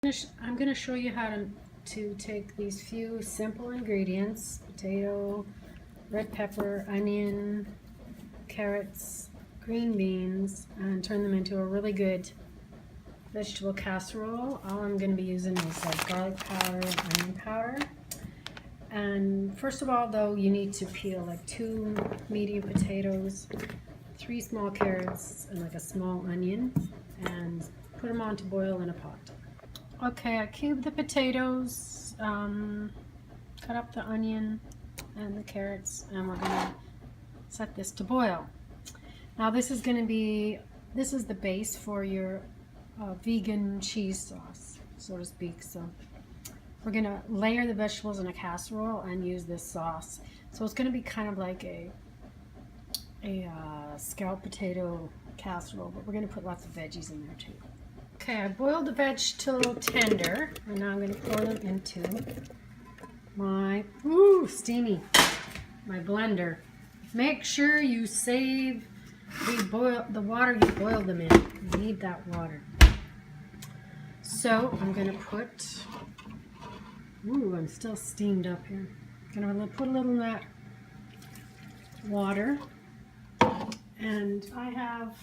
I'm going to show you how to take these few simple ingredients, potato, red pepper, onion, carrots, green beans, and turn them into a really good vegetable casserole. All I'm going to be using is garlic powder and onion powder. And first of all, though, you need to peel like 2 medium potatoes, 3 small carrots, and like a small onion, and put them on to boil in a pot. Okay, I cubed the potatoes, cut up the onion and the carrots, and we're gonna set this to boil. Now this is the base for your vegan cheese sauce, so to speak. So we're gonna layer the vegetables in a casserole and use this sauce. So it's gonna be kind of like a scalloped potato casserole, but we're gonna put lots of veggies in there too. Okay, I boiled the veg till tender, and now I'm going to pour them into my, steamy, my blender. Make sure you save the water you boil them in. You need that water. So I'm going to put, I'm still steamed up here. I'm going to put a little of that water, and I have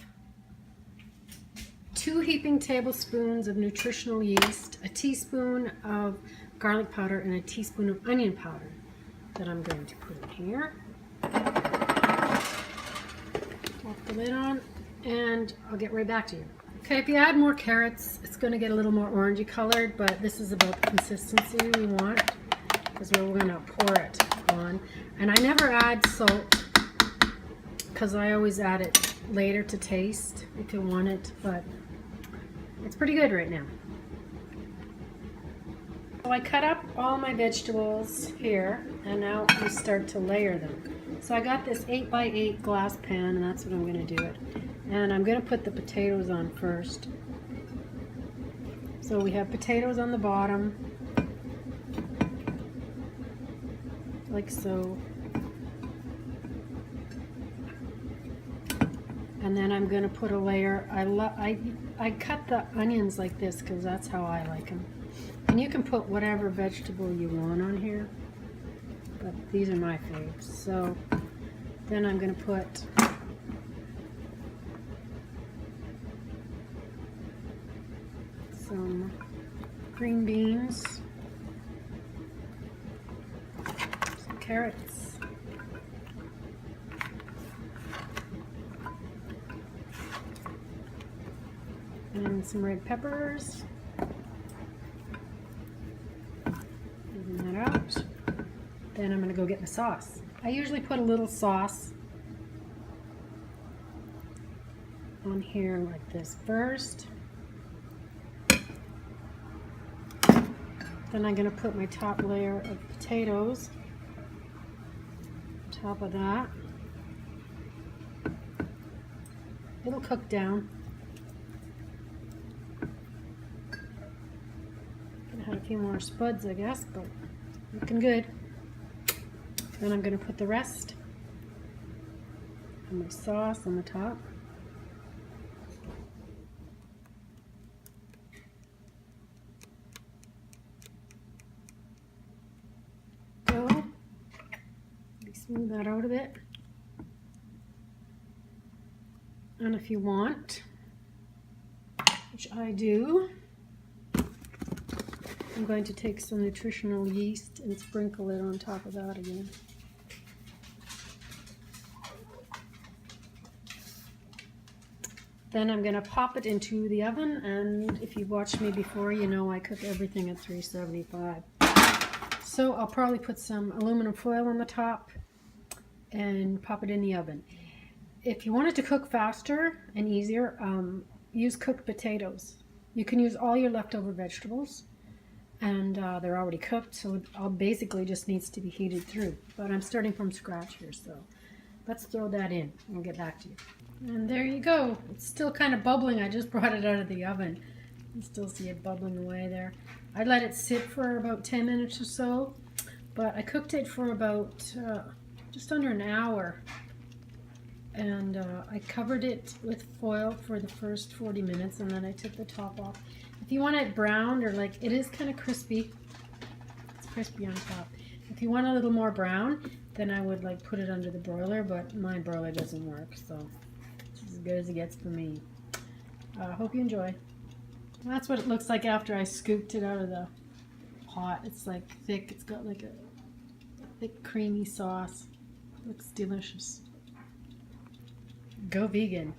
2 heaping tablespoons of nutritional yeast, a teaspoon of garlic powder, and a teaspoon of onion powder that I'm going to put in here. Pop the lid on, and I'll get right back to you. Okay, if you add more carrots, it's going to get a little more orangey colored, but this is about the consistency we want, because we're going to pour it on. And I never add salt, because I always add it later to taste if you want it, but it's pretty good right now. So I cut up all my vegetables here, and now we start to layer them. So I got this 8x8 glass pan, and that's what I'm going to do it. And I'm going to put the potatoes on first. So we have potatoes on the bottom, like so. And then I'm going to put a layer. I cut the onions like this because that's how I like them. And you can put whatever vegetable you want on here, but these are my faves. So then I'm going to put some green beans, some carrots, and some red peppers. Moving that out. Then I'm going to go get my sauce. I usually put a little sauce on here like this first. Then I'm going to put my top layer of potatoes on top of that. It'll cook down. Had a few more spuds, I guess, but looking good. Then I'm going to put the rest of my sauce on the top. Go. Maybe smooth that out a bit. And if you want, which I do, I'm going to take some nutritional yeast and sprinkle it on top of that again. Then I'm going to pop it into the oven, and if you've watched me before, you know I cook everything at 375. So I'll probably put some aluminum foil on the top and pop it in the oven. If you want it to cook faster and easier, use cooked potatoes. You can use all your leftover vegetables, and they're already cooked, so it all basically just needs to be heated through. But I'm starting from scratch here, so let's throw that in and we'll get back to you. And there you go. It's still kind of bubbling. I just brought it out of the oven. You still see it bubbling away there. I let it sit for about 10 minutes or so, but I cooked it for about just under an hour. And I covered it with foil for the first 40 minutes, and then I took the top off. If you want it browned, or like it is kind of crispy, it's crispy on top. If you want a little more brown, then I would like put it under the broiler, but my broiler doesn't work, so it's as good as it gets for me. Hope you enjoy. That's what it looks like after I scooped it out of the pot. It's like thick. It's got like a thick creamy sauce. Looks delicious. Go vegan.